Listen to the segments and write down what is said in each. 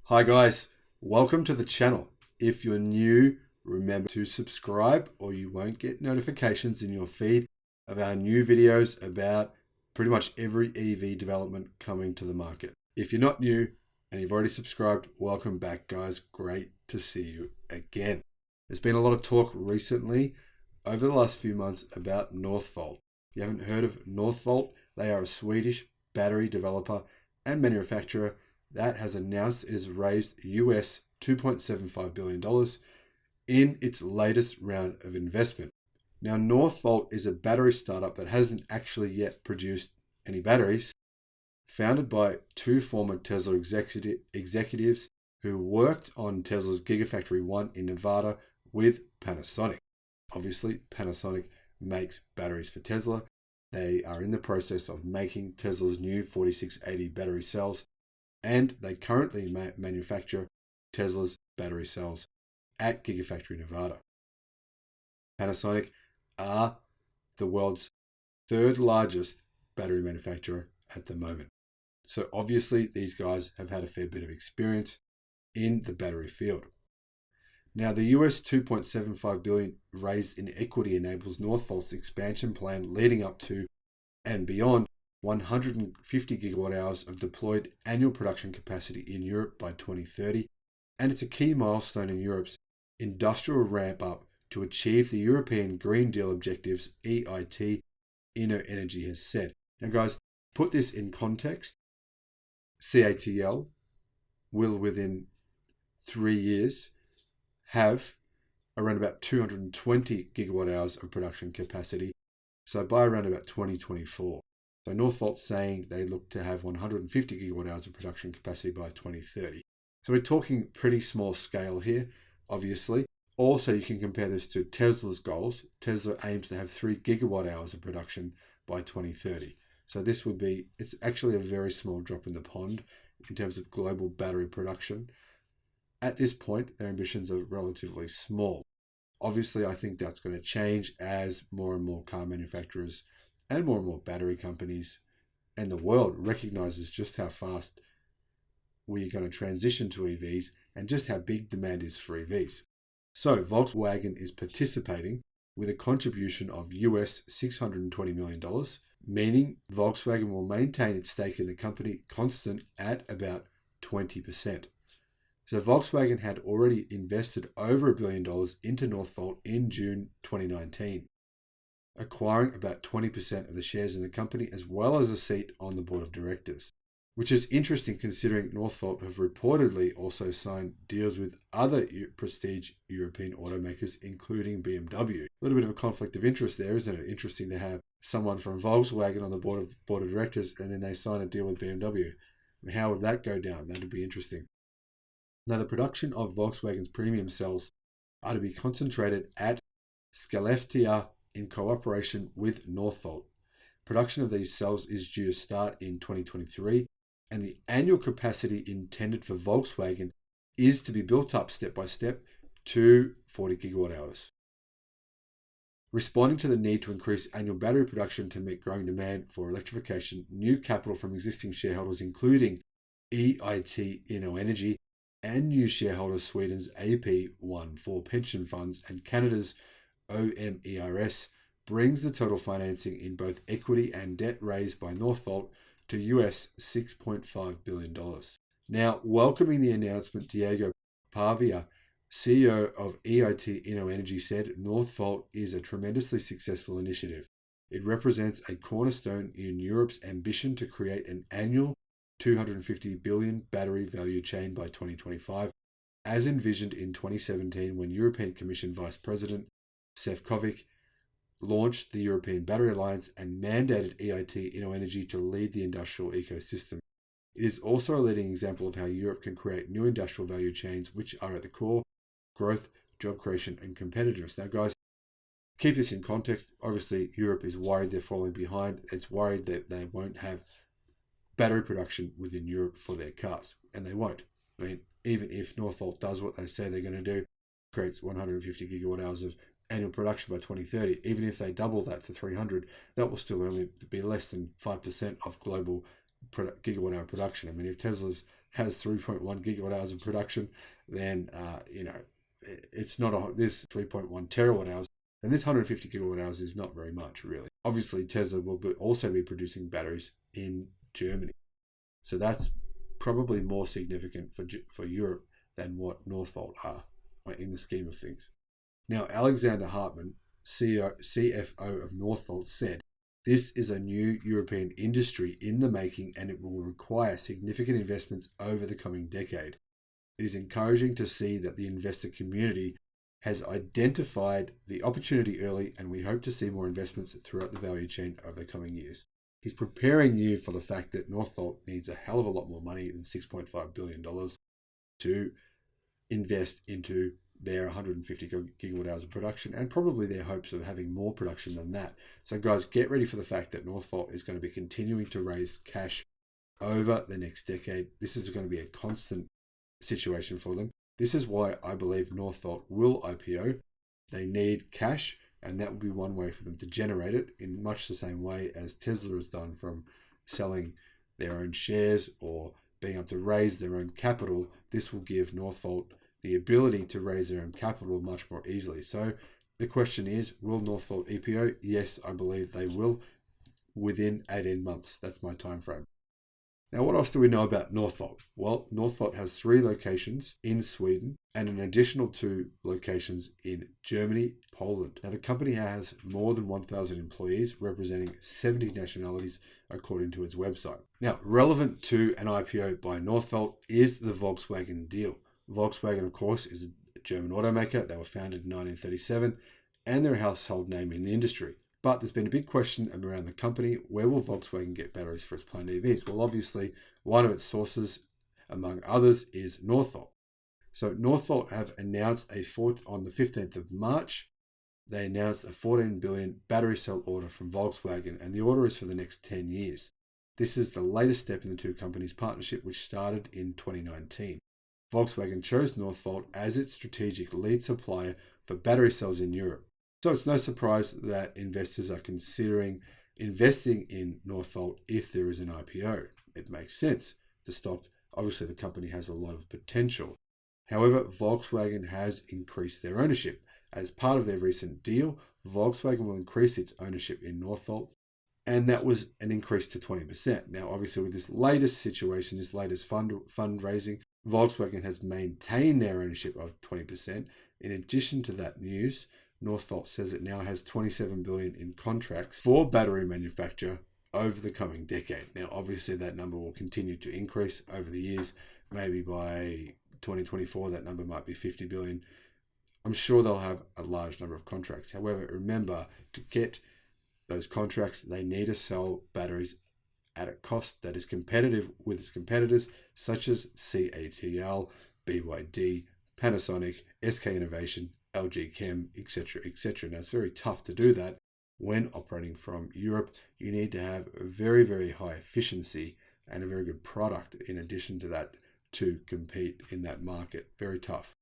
Hi guys, welcome to the channel. If you're new, remember to subscribe or you won't get notifications in your feed of our new videos about pretty much every EV development coming to the market. If you're not new and you've already subscribed, welcome back guys. Great to see you again. There's been a lot of talk recently over the last few months about Northvolt. If you haven't heard of Northvolt, they are a Swedish battery developer and manufacturer that has announced it has raised US $2.75 billion in its latest round of investment. Now, Northvolt is a battery startup that hasn't actually yet produced any batteries, founded by two former Tesla executives who worked on Tesla's Gigafactory 1 in Nevada with Panasonic. Obviously, Panasonic makes batteries for Tesla. They are in the process of making Tesla's new 4680 battery cells, and they currently manufacture Tesla's battery cells at Gigafactory Nevada. Panasonic are the world's third largest battery manufacturer at the moment. So obviously these guys have had a fair bit of experience in the battery field. Now the US $2.75 billion raised in equity enables Northvolt's expansion plan leading up to and beyond 150 gigawatt hours of deployed annual production capacity in Europe by 2030, and it's a key milestone in Europe's industrial ramp up to achieve the European Green Deal objectives, EIT, Energy has said. Now guys, put this in context. CATL will within 3 years have around about 220 gigawatt hours of production capacity, so by around about 2024. So Northvolt's saying they look to have 150 gigawatt hours of production capacity by 2030. So we're talking pretty small scale here, obviously. Also, you can compare this to Tesla's goals. Tesla aims to have 3 gigawatt hours of production by 2030. So this would be, it's actually a very small drop in the pond in terms of global battery production. At this point, their ambitions are relatively small. Obviously, I think that's going to change as more and more car manufacturers and more battery companies and the world recognizes just how fast we're going to transition to EVs and just how big demand is for EVs. So Volkswagen is participating with a contribution of US $620 million, meaning Volkswagen will maintain its stake in the company constant at about 20%. So Volkswagen had already invested over $1 billion into Northvolt in June 2019, acquiring about 20% of the shares in the company as well as a seat on the board of directors, which is interesting considering Northvolt have reportedly also signed deals with other prestige European automakers, including BMW. A little bit of a conflict of interest there, isn't it? Interesting to have someone from Volkswagen on the board of directors and then they sign a deal with BMW. I mean, how would that go down? That would be interesting. Now, the production of Volkswagen's premium cells are to be concentrated at Skellefteå in cooperation with Northvolt. Production of these cells is due to start in 2023, and the annual capacity intended for Volkswagen is to be built up step by step to 40 gigawatt hours. Responding to the need to increase annual battery production to meet growing demand for electrification, new capital from existing shareholders, including EIT Energy, and new shareholders Sweden's AP14 pension funds and Canada's OMERS, brings the total financing in both equity and debt raised by Northvolt to US $6.5 billion. Now, welcoming the announcement, Diego Pavia, CEO of EIT Energy, said Northvolt is a tremendously successful initiative. It represents a cornerstone in Europe's ambition to create an annual 250 billion battery value chain by 2025, as envisioned in 2017 when European Commission Vice President Šefčovič launched the European Battery Alliance and mandated EIT Energy to lead the industrial ecosystem. It is also a leading example of how Europe can create new industrial value chains which are at the core growth, job creation, and competitiveness. Now, guys, keep this in context. Obviously, Europe is worried they're falling behind. It's worried that they won't have battery production within Europe for their cars, and they won't. I mean, even if Northvolt does what they say they're going to do, creates 150 gigawatt hours of annual production by 2030, even if they double that to 300, that will still only be less than 5% of global gigawatt hour production. I mean, if Tesla's has 3.1 gigawatt hours of production, then it's not this 3.1 terawatt hours, and this 150 gigawatt hours is not very much, really. Obviously, Tesla will also be producing batteries in Germany, so that's probably more significant for Europe than what Northvolt are in the scheme of things. Now, Alexander Hartmann, CFO of Northvolt, said, "This is a new European industry in the making, and it will require significant investments over the coming decade. It is encouraging to see that the investor community has identified the opportunity early, and we hope to see more investments throughout the value chain over the coming years." He's preparing you for the fact that Northvolt needs a hell of a lot more money than $6.5 billion to invest into their 150 gigawatt hours of production, and probably their hopes of having more production than that. So guys, get ready for the fact that Northvolt is going to be continuing to raise cash over the next decade. This is going to be a constant situation for them. This is why I believe Northvolt will IPO. They need cash, and that will be one way for them to generate it, in much the same way as Tesla has done from selling their own shares or being able to raise their own capital. This will give Northvolt the ability to raise their own capital much more easily. So the question is, will Northvolt IPO? Yes, I believe they will within 18 months. That's my time frame. Now, what else do we know about Northvolt? Well, Northvolt has 3 locations in Sweden and an additional 2 locations in Germany, Poland. Now, the company has more than 1,000 employees, representing 70 nationalities, according to its website. Now, relevant to an IPO by Northvolt is the Volkswagen deal. Volkswagen, of course, is a German automaker. They were founded in 1937, and they're a household name in the industry. But there's been a big question around the company. Where will Volkswagen get batteries for its planned EVs? Well, obviously, one of its sources, among others, is Northvolt. So Northvolt have announced on the 15th of March, they announced a 14 billion battery cell order from Volkswagen, and the order is for the next 10 years. This is the latest step in the two companies' partnership, which started in 2019. Volkswagen chose Northvolt as its strategic lead supplier for battery cells in Europe. So it's no surprise that investors are considering investing in Northvolt if there is an IPO. It makes sense. The stock, obviously the company has a lot of potential. However, Volkswagen has increased their ownership. As part of their recent deal, Volkswagen will increase its ownership in Northvolt, and that was an increase to 20%. Now, obviously with this latest situation, this latest fundraising, Volkswagen has maintained their ownership of 20%. In addition to that news, Northvolt says it now has 27 billion in contracts for battery manufacture over the coming decade. Now, obviously that number will continue to increase over the years. Maybe by 2024, that number might be 50 billion. I'm sure they'll have a large number of contracts. However, remember, to get those contracts, they need to sell batteries at a cost that is competitive with its competitors, such as CATL, BYD, Panasonic, SK Innovation, LG Chem, etc., etc. Now, it's very tough to do that when operating from Europe. You need to have a very, very high efficiency and a very good product in addition to that to compete in that market. Very tough.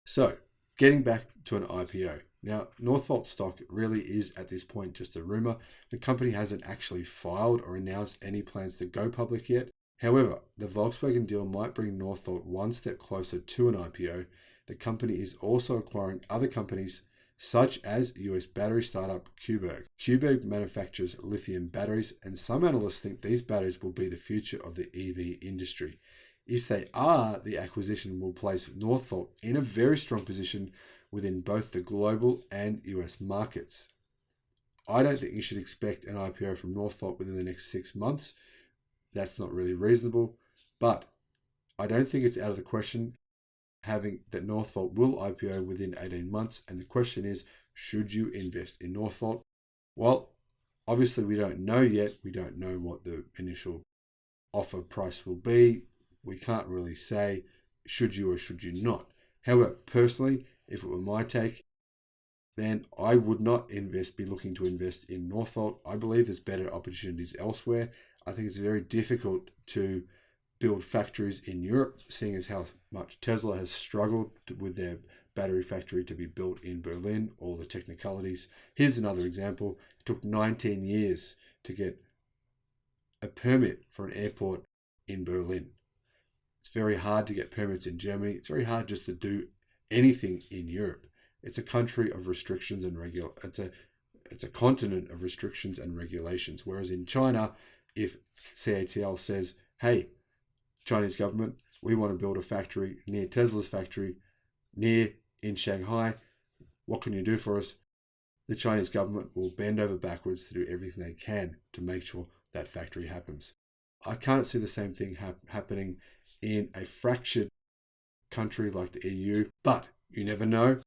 So, getting back to an IPO. Now, Northvolt stock really is at this point just a rumor. The company hasn't actually filed or announced any plans to go public yet. However, the Volkswagen deal might bring Northvolt one step closer to an IPO. The company is also acquiring other companies such as US battery startup Cuberg. Cuberg manufactures lithium batteries, and some analysts think these batteries will be the future of the EV industry. If they are, the acquisition will place Northvolt in a very strong position within both the global and US markets. I don't think you should expect an IPO from Northvolt within the next 6 months. That's not really reasonable, but I don't think it's out of the question having that Northvolt will IPO within 18 months. And the question is, should you invest in Northvolt? Well, obviously we don't know yet. We don't know what the initial offer price will be. We can't really say should you or should you not. However, personally, if it were my take, then I would not be looking to invest in Northvolt. I believe there's better opportunities elsewhere. I think it's very difficult to build factories in Europe, seeing as how much Tesla has struggled with their battery factory to be built in Berlin, all the technicalities. Here's another example. It took 19 years to get a permit for an airport in Berlin. It's very hard to get permits in Germany. It's very hard just to do anything in Europe. It's a country of restrictions and it's a continent of restrictions and regulations. Whereas in China, if CATL says, hey, Chinese government, we want to build a factory near Tesla's factory in Shanghai, what can you do for us? The Chinese government will bend over backwards to do everything they can to make sure that factory happens. I can't see the same thing happening in a fractured country like the EU, but you never know.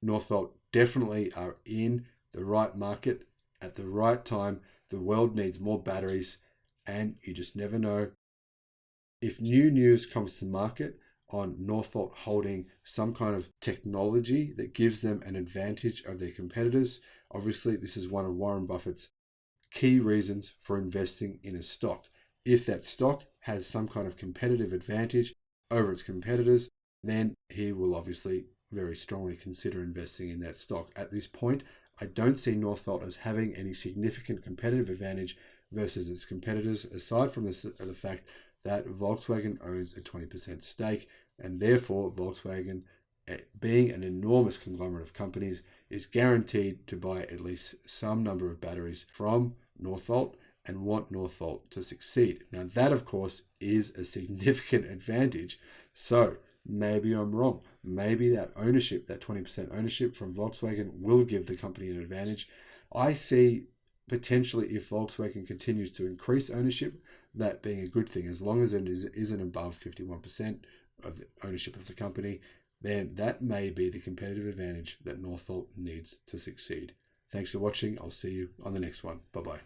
Northvolt definitely are in the right market at the right time. The world needs more batteries, and you just never know. If new news comes to market on Northvolt holding some kind of technology that gives them an advantage over their competitors, obviously this is one of Warren Buffett's key reasons for investing in a stock. If that stock has some kind of competitive advantage over its competitors, then he will obviously very strongly consider investing in that stock. At this point, I don't see Northvolt as having any significant competitive advantage versus its competitors, aside from the fact that Volkswagen owns a 20% stake, and therefore Volkswagen, being an enormous conglomerate of companies, is guaranteed to buy at least some number of batteries from Northvolt and want Northvolt to succeed. Now that, of course, is a significant advantage. So maybe I'm wrong. Maybe that ownership, that 20% ownership from Volkswagen, will give the company an advantage. I see potentially, if Volkswagen continues to increase ownership, that being a good thing, as long as it isn't above 51% of the ownership of the company, then that may be the competitive advantage that Northvolt needs to succeed. Thanks for watching. I'll see you on the next one. Bye-bye.